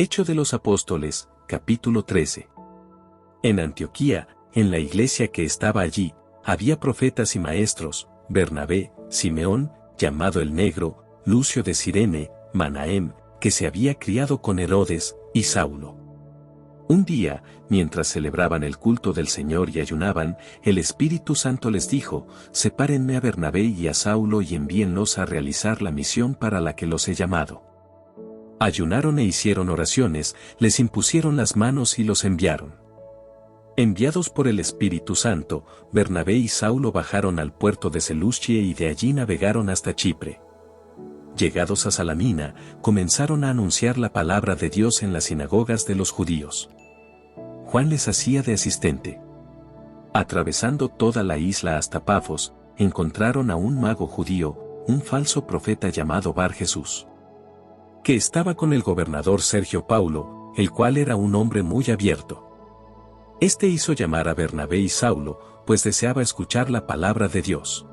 Hecho de los Apóstoles, capítulo 13. En Antioquía, en la iglesia que estaba allí, había profetas y maestros, Bernabé, Simeón, llamado el Negro, Lucio de Cirene, Manahem, que se había criado con Herodes, y Saulo. Un día, mientras celebraban el culto del Señor y ayunaban, el Espíritu Santo les dijo: sepárenme a Bernabé y a Saulo y envíenlos a realizar la misión para la que los he llamado. Ayunaron e hicieron oraciones, les impusieron las manos y los enviaron. Enviados por el Espíritu Santo, Bernabé y Saulo bajaron al puerto de Seleucia y de allí navegaron hasta Chipre. Llegados a Salamina, comenzaron a anunciar la palabra de Dios en las sinagogas de los judíos. Juan les hacía de asistente. Atravesando toda la isla hasta Pafos, encontraron a un mago judío, un falso profeta llamado Bar Jesús, que estaba con el gobernador Sergio Paulo, el cual era un hombre muy abierto. Este hizo llamar a Bernabé y Saulo, pues deseaba escuchar la palabra de Dios.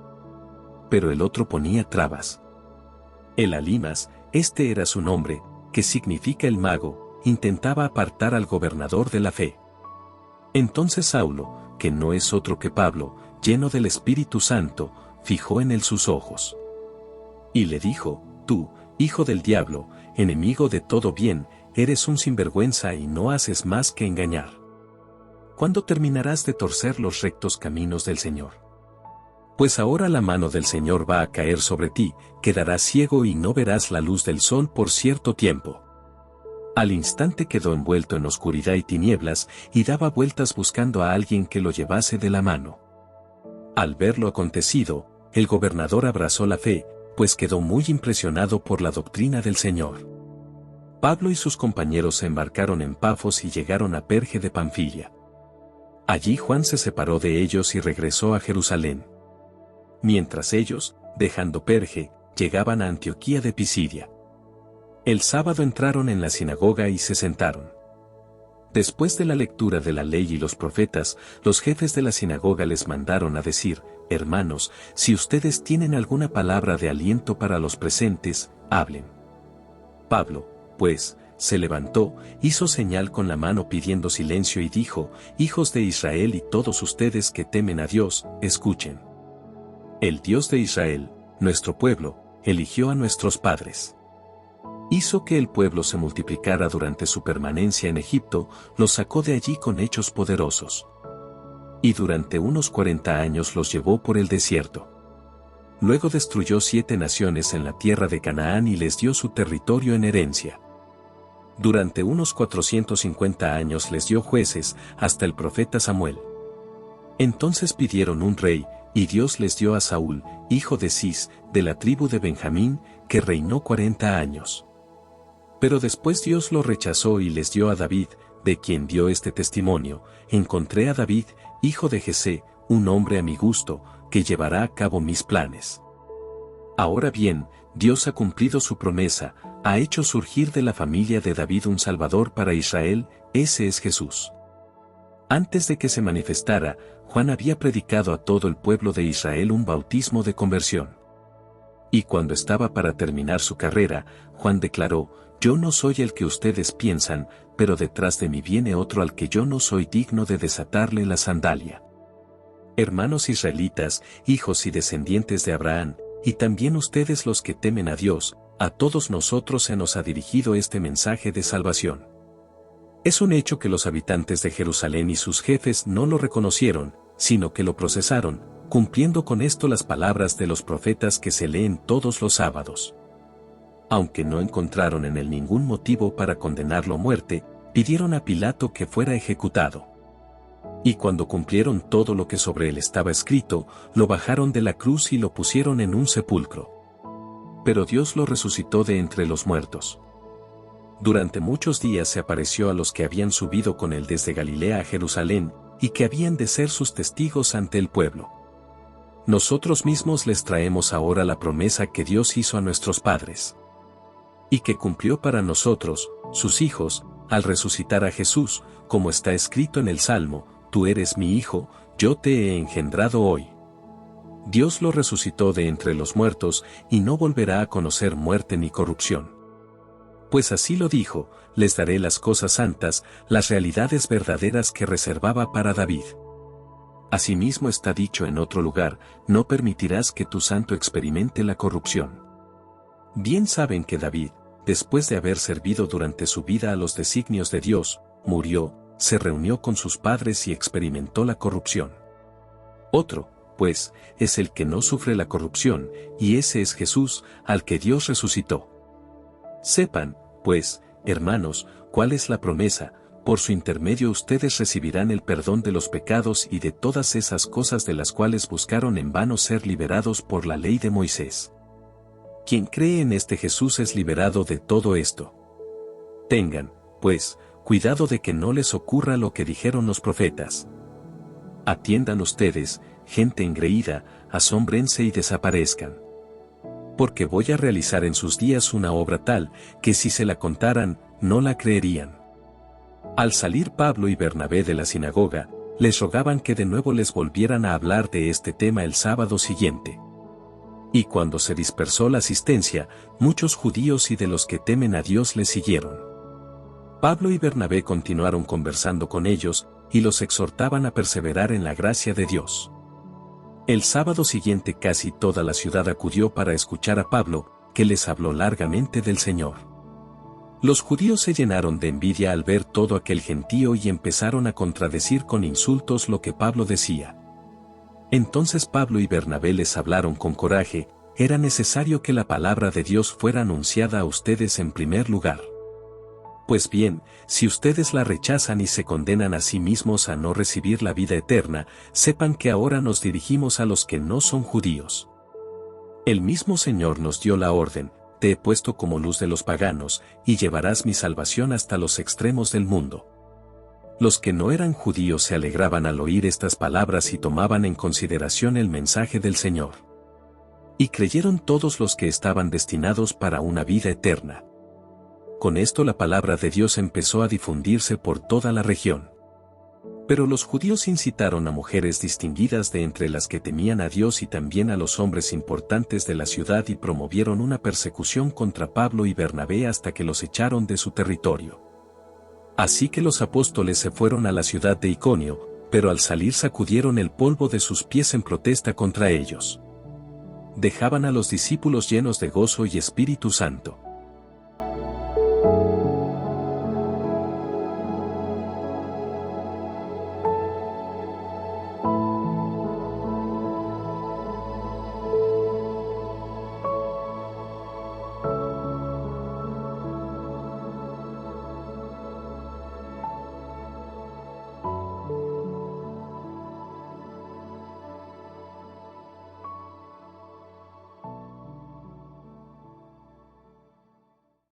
Pero el otro ponía trabas. El Alimas, este era su nombre, que significa el mago, intentaba apartar al gobernador de la fe. Entonces Saulo, que no es otro que Pablo, lleno del Espíritu Santo, fijó en él sus ojos. Y le dijo: tú, hijo del diablo, enemigo de todo bien, eres un sinvergüenza y no haces más que engañar. ¿Cuándo terminarás de torcer los rectos caminos del Señor? Pues ahora la mano del Señor va a caer sobre ti, quedarás ciego y no verás la luz del sol por cierto tiempo. Al instante quedó envuelto en oscuridad y tinieblas, y daba vueltas buscando a alguien que lo llevase de la mano. Al ver lo acontecido, el gobernador abrazó la fe, pues quedó muy impresionado por la doctrina del Señor. Pablo y sus compañeros se embarcaron en Pafos y llegaron a Perge de Panfilia. Allí Juan se separó de ellos y regresó a Jerusalén. Mientras ellos, dejando Perge, llegaban a Antioquía de Pisidia. El sábado entraron en la sinagoga y se sentaron. Después de la lectura de la ley y los profetas, los jefes de la sinagoga les mandaron a decir: hermanos, si ustedes tienen alguna palabra de aliento para los presentes, hablen. Pablo, pues, se levantó, hizo señal con la mano pidiendo silencio y dijo: hijos de Israel y todos ustedes que temen a Dios, escuchen. El Dios de Israel, nuestro pueblo, eligió a nuestros padres. Hizo que el pueblo se multiplicara durante su permanencia en Egipto, los sacó de allí con hechos poderosos. Y durante unos 40 años los llevó por el desierto. Luego destruyó 7 naciones en la tierra de Canaán y les dio su territorio en herencia. Durante unos 450 años les dio jueces, hasta el profeta Samuel. Entonces pidieron un rey, y Dios les dio a Saúl, hijo de Cis, de la tribu de Benjamín, que reinó 40 años. Pero después Dios lo rechazó y les dio a David, de quien dio este testimonio: encontré a David, hijo de Jesé, un hombre a mi gusto, que llevará a cabo mis planes. Ahora bien, Dios ha cumplido su promesa, ha hecho surgir de la familia de David un Salvador para Israel, ese es Jesús. Antes de que se manifestara, Juan había predicado a todo el pueblo de Israel un bautismo de conversión. Y cuando estaba para terminar su carrera, Juan declaró: yo no soy el que ustedes piensan, pero detrás de mí viene otro al que yo no soy digno de desatarle la sandalia. Hermanos israelitas, hijos y descendientes de Abraham, y también ustedes los que temen a Dios, a todos nosotros se nos ha dirigido este mensaje de salvación. Es un hecho que los habitantes de Jerusalén y sus jefes no lo reconocieron, sino que lo procesaron, cumpliendo con esto las palabras de los profetas que se leen todos los sábados. Aunque no encontraron en él ningún motivo para condenarlo a muerte, pidieron a Pilato que fuera ejecutado. Y cuando cumplieron todo lo que sobre él estaba escrito, lo bajaron de la cruz y lo pusieron en un sepulcro. Pero Dios lo resucitó de entre los muertos. Durante muchos días se apareció a los que habían subido con él desde Galilea a Jerusalén, y que habían de ser sus testigos ante el pueblo. Nosotros mismos les traemos ahora la promesa que Dios hizo a nuestros padres, y que cumplió para nosotros, sus hijos, al resucitar a Jesús, como está escrito en el Salmo: tú eres mi hijo, yo te he engendrado hoy. Dios lo resucitó de entre los muertos, y no volverá a conocer muerte ni corrupción. Pues así lo dijo, les daré las cosas santas, las realidades verdaderas que reservaba para David. Asimismo está dicho en otro lugar, no permitirás que tu santo experimente la corrupción. Bien saben que David, después de haber servido durante su vida a los designios de Dios, murió, se reunió con sus padres y experimentó la corrupción. Otro, pues, es el que no sufre la corrupción, y ese es Jesús, al que Dios resucitó. Sepan, pues, hermanos, cuál es la promesa, por su intermedio ustedes recibirán el perdón de los pecados y de todas esas cosas de las cuales buscaron en vano ser liberados por la ley de Moisés. Quien cree en este Jesús es liberado de todo esto. Tengan, pues, cuidado de que no les ocurra lo que dijeron los profetas. Atiendan ustedes, gente engreída, asómbrense y desaparezcan. Porque voy a realizar en sus días una obra tal, que si se la contaran, no la creerían. Al salir Pablo y Bernabé de la sinagoga, les rogaban que de nuevo les volvieran a hablar de este tema el sábado siguiente. Y cuando se dispersó la asistencia, muchos judíos y de los que temen a Dios les siguieron. Pablo y Bernabé continuaron conversando con ellos, y los exhortaban a perseverar en la gracia de Dios. El sábado siguiente casi toda la ciudad acudió para escuchar a Pablo, que les habló largamente del Señor. Los judíos se llenaron de envidia al ver todo aquel gentío y empezaron a contradecir con insultos lo que Pablo decía. Entonces Pablo y Bernabé les hablaron con coraje, era necesario que la palabra de Dios fuera anunciada a ustedes en primer lugar. Pues bien, si ustedes la rechazan y se condenan a sí mismos a no recibir la vida eterna, sepan que ahora nos dirigimos a los que no son judíos. El mismo Señor nos dio la orden, te he puesto como luz de los paganos, y llevarás mi salvación hasta los extremos del mundo. Los que no eran judíos se alegraban al oír estas palabras y tomaban en consideración el mensaje del Señor. Y creyeron todos los que estaban destinados para una vida eterna. Con esto la palabra de Dios empezó a difundirse por toda la región. Pero los judíos incitaron a mujeres distinguidas de entre las que temían a Dios y también a los hombres importantes de la ciudad y promovieron una persecución contra Pablo y Bernabé hasta que los echaron de su territorio. Así que los apóstoles se fueron a la ciudad de Iconio, pero al salir sacudieron el polvo de sus pies en protesta contra ellos. Dejaban a los discípulos llenos de gozo y Espíritu Santo.